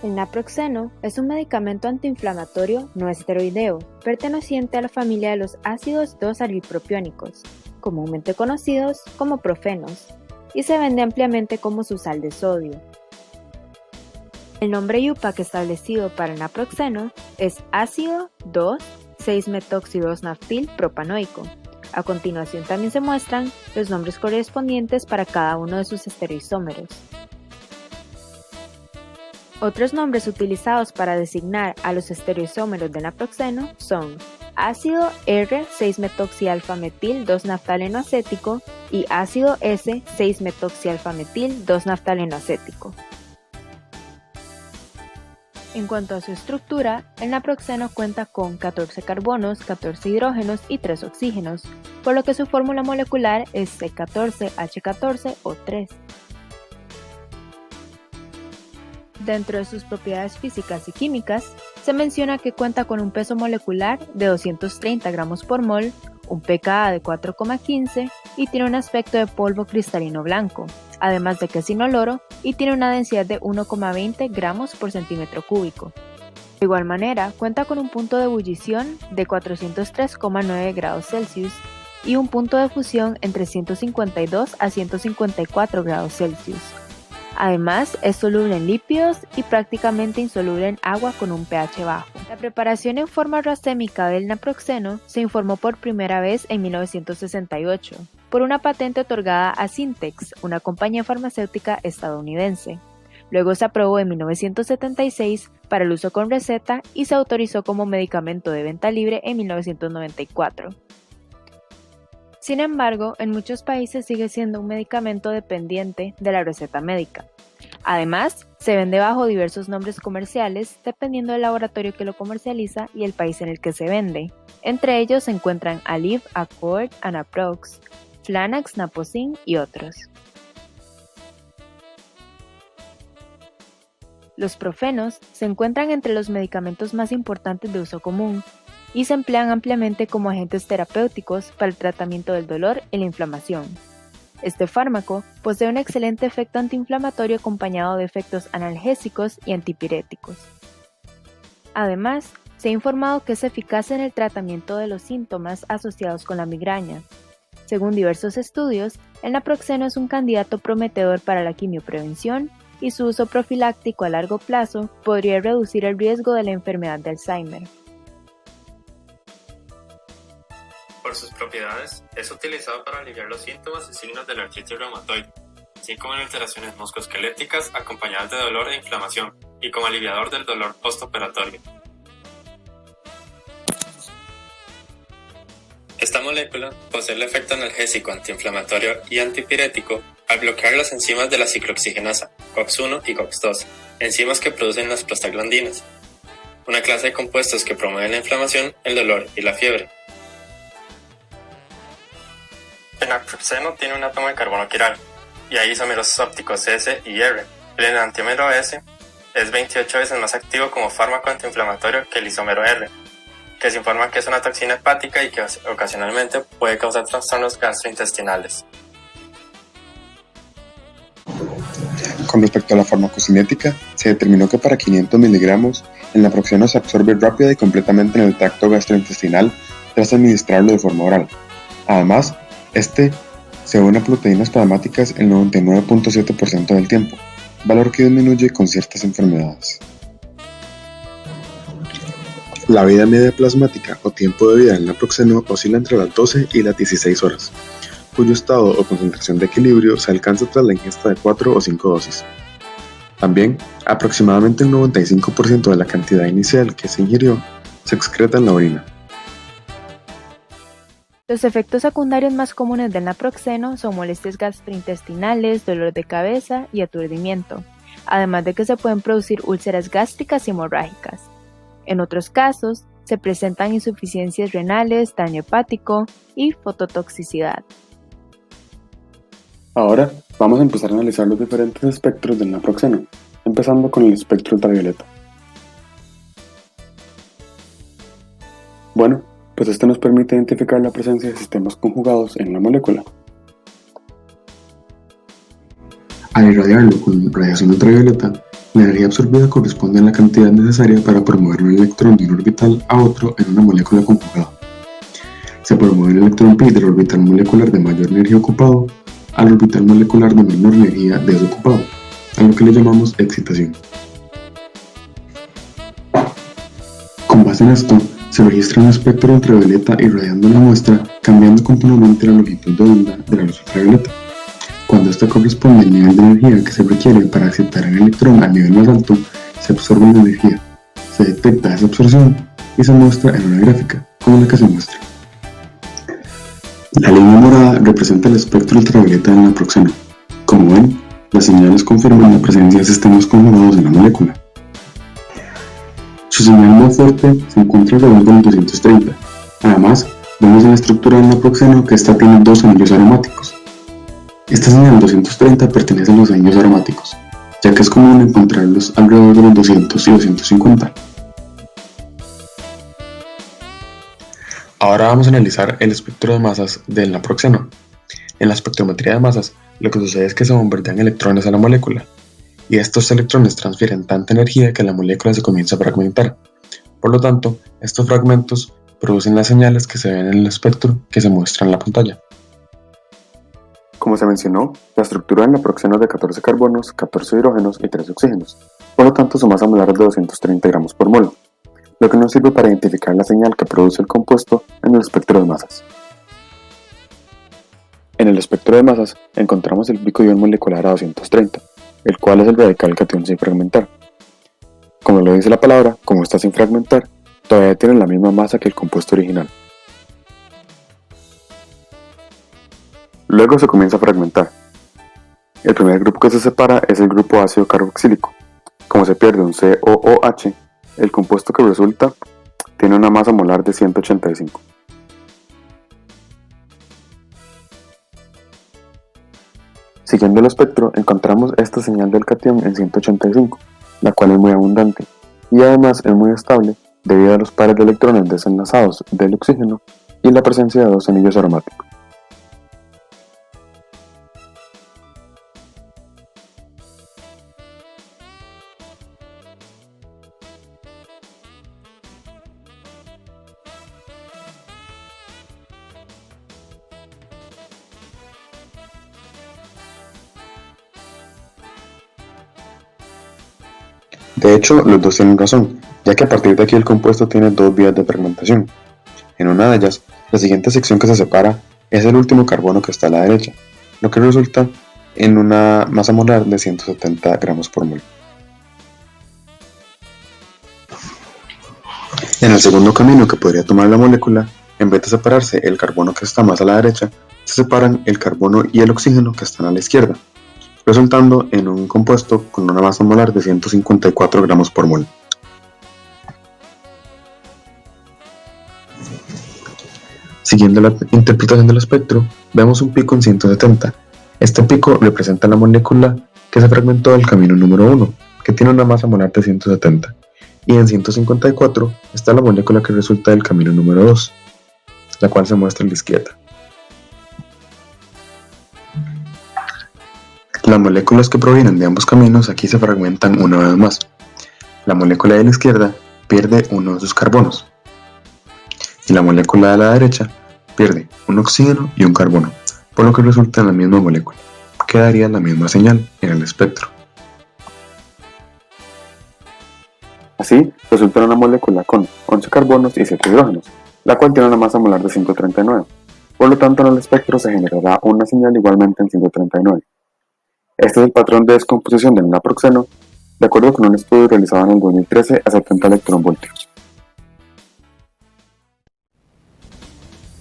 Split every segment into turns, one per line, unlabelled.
El naproxeno es un medicamento antiinflamatorio no esteroideo, perteneciente a la familia de los ácidos 2-aripropionicos, comúnmente conocidos como profenos, y se vende ampliamente como su sal de sodio. El nombre IUPAC establecido para el naproxeno es ácido 2,6-metoxi-2-naftil propanoico. A continuación también se muestran los nombres correspondientes para cada uno de sus estereoisómeros. Otros nombres utilizados para designar a los estereoisómeros del naproxeno son ácido R6-metoxialfa-metil-2-naftaleno acético y ácido S6-metoxialfa-metil-2-naftaleno acético. En cuanto a su estructura, el naproxeno cuenta con 14 carbonos, 14 hidrógenos y 3 oxígenos, por lo que su fórmula molecular es C14H14O3. Dentro de sus propiedades físicas y químicas, se menciona que cuenta con un peso molecular de 230 gramos por mol, un pKa de 4,15 y tiene un aspecto de polvo cristalino blanco, además de que es inoloro y tiene una densidad de 1,20 gramos por centímetro cúbico. De igual manera, cuenta con un punto de ebullición de 403,9 grados Celsius y un punto de fusión entre 152 a 154 grados Celsius. Además, es soluble en lípidos y prácticamente insoluble en agua con un pH bajo. La preparación en forma racémica del naproxeno se informó por primera vez en 1968 por una patente otorgada a Syntex, una compañía farmacéutica estadounidense. Luego se aprobó en 1976 para el uso con receta y se autorizó como medicamento de venta libre en 1994. Sin embargo, en muchos países sigue siendo un medicamento dependiente de la receta médica. Además, se vende bajo diversos nombres comerciales dependiendo del laboratorio que lo comercializa y el país en el que se vende. Entre ellos se encuentran Aleve, Accord, Anaprox, Flanax, Naposin y otros. Los profenos se encuentran entre los medicamentos más importantes de uso común y se emplean ampliamente como agentes terapéuticos para el tratamiento del dolor y la inflamación. Este fármaco posee un excelente efecto antiinflamatorio acompañado de efectos analgésicos y antipiréticos. Además, se ha informado que es eficaz en el tratamiento de los síntomas asociados con la migraña. Según diversos estudios, el naproxeno es un candidato prometedor para la quimioprevención y su uso profiláctico a largo plazo podría reducir el riesgo de la enfermedad de Alzheimer.
Por sus propiedades, es utilizado para aliviar los síntomas y signos de la artritis reumatoide, así como en alteraciones musculoesqueléticas acompañadas de dolor e inflamación, y como aliviador del dolor postoperatorio. Esta molécula posee el efecto analgésico, antiinflamatorio y antipirético al bloquear las enzimas de la ciclooxigenasa, COX-1 y COX-2, enzimas que producen las prostaglandinas, una clase de compuestos que promueven la inflamación, el dolor y la fiebre. El naproxeno tiene un átomo de carbono quiral y hay isómeros ópticos S y R. El enantiómero S es 28 veces más activo como fármaco antiinflamatorio que el isómero R, que se informa que es una toxina hepática y que ocasionalmente puede causar trastornos gastrointestinales.
Con respecto a la farmacocinética, se determinó que para 500 miligramos, el naproxeno se absorbe rápida y completamente en el tracto gastrointestinal tras administrarlo de forma oral. Además, se une a proteínas plasmáticas el 99.7% del tiempo, valor que disminuye con ciertas enfermedades. La vida media plasmática o tiempo de vida del naproxeno oscila entre las 12 y las 16 horas, cuyo estado o concentración de equilibrio se alcanza tras la ingesta de 4 o 5 dosis. También, aproximadamente el 95% de la cantidad inicial que se ingirió se excreta en la orina.
Los efectos secundarios más comunes del naproxeno son molestias gastrointestinales, dolor de cabeza y aturdimiento, además de que se pueden producir úlceras gástricas y hemorrágicas. En otros casos, se presentan insuficiencias renales, daño hepático y fototoxicidad.
Ahora vamos a empezar a analizar los diferentes espectros del naproxeno, empezando con el espectro ultravioleta. Bueno, pues esto nos permite identificar la presencia de sistemas conjugados en la molécula. Al irradiarlo con radiación ultravioleta, La energía absorbida corresponde a la cantidad necesaria para promover un electrón de un orbital a otro en una molécula conjugada. Se promueve el electrón pi del orbital molecular de mayor energía ocupado al orbital molecular de menor energía desocupado, a lo que le llamamos excitación. Con base en esto, se registra un espectro ultravioleta irradiando la muestra, cambiando continuamente la longitud de onda de la luz ultravioleta. Cuando esta corresponde al nivel de energía que se requiere para excitar el electrón al nivel más alto, se absorbe la energía, se detecta esa absorción y se muestra en una gráfica, como la que se muestra. La línea morada representa el espectro ultravioleta del naproxeno. Como ven, las señales confirman la presencia de sistemas conjugados en la molécula. Su señal más fuerte se encuentra alrededor de los 230. Además, vemos en la estructura del naproxeno que esta tiene dos anillos aromáticos. Esta señal 230 pertenece a los anillos aromáticos, ya que es común encontrarlos alrededor de los 200 y 250. Ahora vamos a analizar el espectro de masas del naproxeno. En la espectrometría de masas, lo que sucede es que se bombardean electrones a la molécula, y estos electrones transfieren tanta energía que la molécula se comienza a fragmentar. Por lo tanto, estos fragmentos producen las señales que se ven en el espectro que se muestra en la pantalla. Como se mencionó, la estructura del naproxeno es de 14 carbonos, 14 hidrógenos y 13 oxígenos. Por lo tanto, su masa molar es de 230 gramos por mol, lo que nos sirve para identificar la señal que produce el compuesto en el espectro de masas. En el espectro de masas encontramos el pico ion molecular a 230, el cual es el radical catión sin fragmentar. Como lo dice la palabra, como está sin fragmentar, todavía tiene la misma masa que el compuesto original. Luego se comienza a fragmentar. El primer grupo que se separa es el grupo ácido carboxílico. Como se pierde un COOH, el compuesto que resulta tiene una masa molar de 185. Siguiendo el espectro, encontramos esta señal del catión en 185, la cual es muy abundante, y además es muy estable debido a los pares de electrones desenlazados del oxígeno y la presencia de dos anillos aromáticos. De hecho, los dos tienen razón, ya que a partir de aquí el compuesto tiene dos vías de fragmentación. En una de ellas, la siguiente sección que se separa es el último carbono que está a la derecha, lo que resulta en una masa molar de 170 gramos por mol. En el segundo camino que podría tomar la molécula, en vez de separarse el carbono que está más a la derecha, se separan el carbono y el oxígeno que están a la izquierda, resultando en un compuesto con una masa molar de 154 gramos por mol. Siguiendo la interpretación del espectro, vemos un pico en 170. Este pico representa la molécula que se fragmentó del camino número 1, que tiene una masa molar de 170, y en 154 está la molécula que resulta del camino número 2, la cual se muestra a la izquierda. Las moléculas que provienen de ambos caminos aquí se fragmentan una vez más. La molécula de la izquierda pierde uno de sus carbonos, y la molécula de la derecha pierde un oxígeno y un carbono, por lo que resulta en la misma molécula, que daría la misma señal en el espectro. Así, resulta en una molécula con 11 carbonos y 7 hidrógenos, la cual tiene una masa molar de 139. Por lo tanto, en el espectro se generará una señal igualmente en 139. Este es el patrón de descomposición del naproxeno, de acuerdo con un estudio realizado en el 2013 a 70 electronvoltios.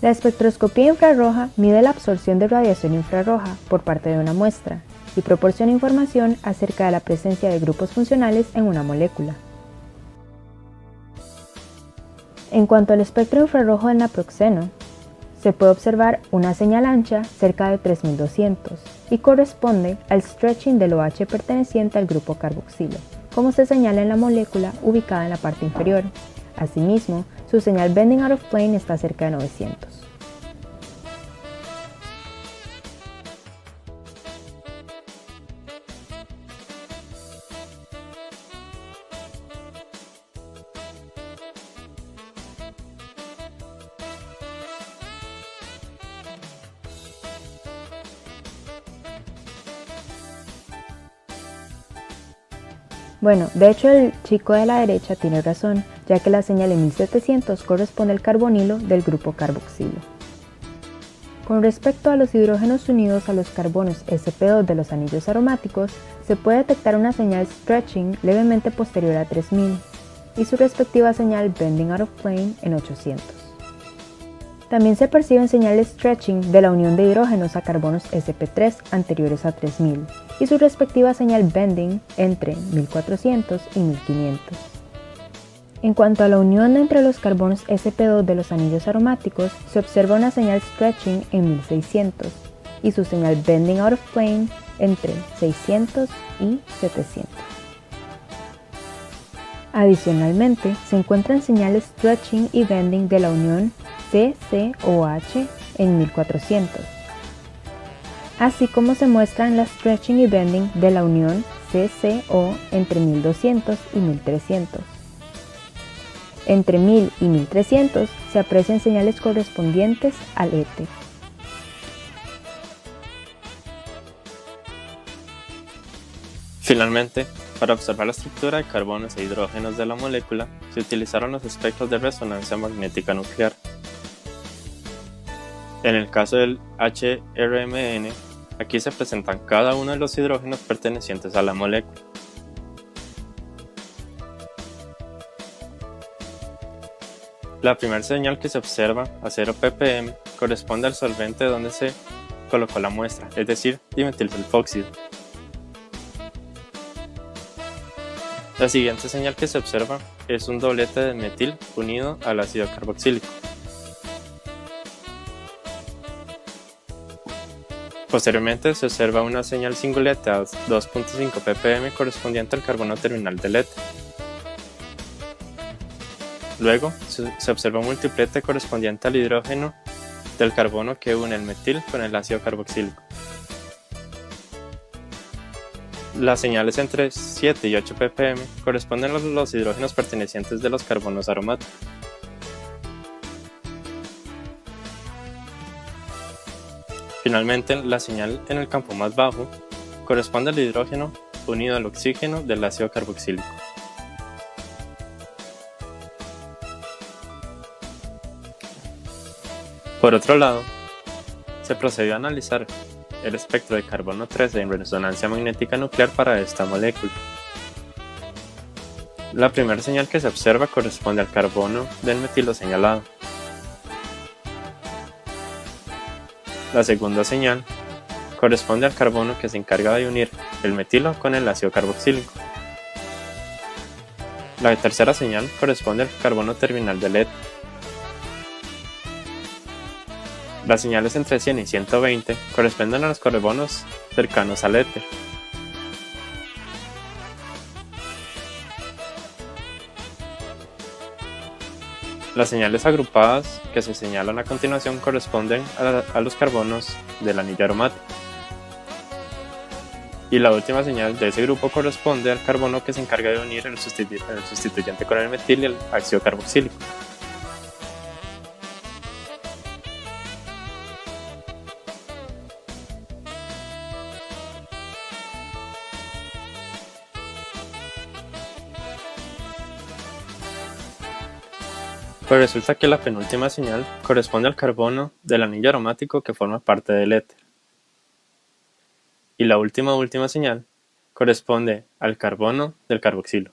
La espectroscopía infrarroja mide la absorción de radiación infrarroja por parte de una muestra y proporciona información acerca de la presencia de grupos funcionales en una molécula. En cuanto al espectro infrarrojo del naproxeno, se puede observar una señal ancha cerca de 3200 y corresponde al stretching del OH perteneciente al grupo carboxilo, como se señala en la molécula ubicada en la parte inferior. Asimismo, su señal bending out of plane está cerca de 900. Bueno, de hecho el chico de la derecha tiene razón, ya que la señal en 1700 corresponde al carbonilo del grupo carboxilo. Con respecto a los hidrógenos unidos a los carbonos sp2 de los anillos aromáticos, se puede detectar una señal stretching levemente posterior a 3000 y su respectiva señal bending out of plane en 800. También se perciben señales stretching de la unión de hidrógenos a carbonos sp3 anteriores a 3000 y su respectiva señal bending entre 1400 y 1500. En cuanto a la unión entre los carbonos sp2 de los anillos aromáticos, se observa una señal stretching en 1600 y su señal bending out of plane entre 600 y 700. Adicionalmente, se encuentran señales stretching y bending de la unión CCOH en 1400, así como se muestran las stretching y bending de la unión CCO entre 1200 y 1300. Entre 1000 y 1300 se aprecian señales correspondientes al éter.
Finalmente, para observar la estructura de carbonos e hidrógenos de la molécula, se utilizaron los espectros de resonancia magnética nuclear. En el caso del HRMN, aquí se presentan cada uno de los hidrógenos pertenecientes a la molécula. La primera señal que se observa a 0 ppm corresponde al solvente donde se colocó la muestra, es decir, dimetilsulfóxido. La siguiente señal que se observa es un doblete de metil unido al ácido carboxílico. Posteriormente se observa una señal singulete a 2.5 ppm correspondiente al carbono terminal del éter. Luego se observa un multiplete correspondiente al hidrógeno del carbono que une el metil con el ácido carboxílico. Las señales entre 7 y 8 ppm corresponden a los hidrógenos pertenecientes de los carbonos aromáticos. Finalmente, la señal en el campo más bajo corresponde al hidrógeno unido al oxígeno del ácido carboxílico. Por otro lado, se procedió a analizar el espectro de carbono 13 en resonancia magnética nuclear para esta molécula. La primera señal que se observa corresponde al carbono del metilo señalado. La segunda señal corresponde al carbono que se encarga de unir el metilo con el ácido carboxílico. La tercera señal corresponde al carbono terminal del éter. Las señales entre 100 y 120 corresponden a los carbonos cercanos al éter. Las señales agrupadas que se señalan a continuación corresponden a los carbonos del anillo aromático. Y la última señal de ese grupo corresponde al carbono que se encarga de unir el sustituyente con el metil y el ácido carboxílico. Pues resulta que la penúltima señal corresponde al carbono del anillo aromático que forma parte del éter. Y la última señal corresponde al carbono del carboxilo.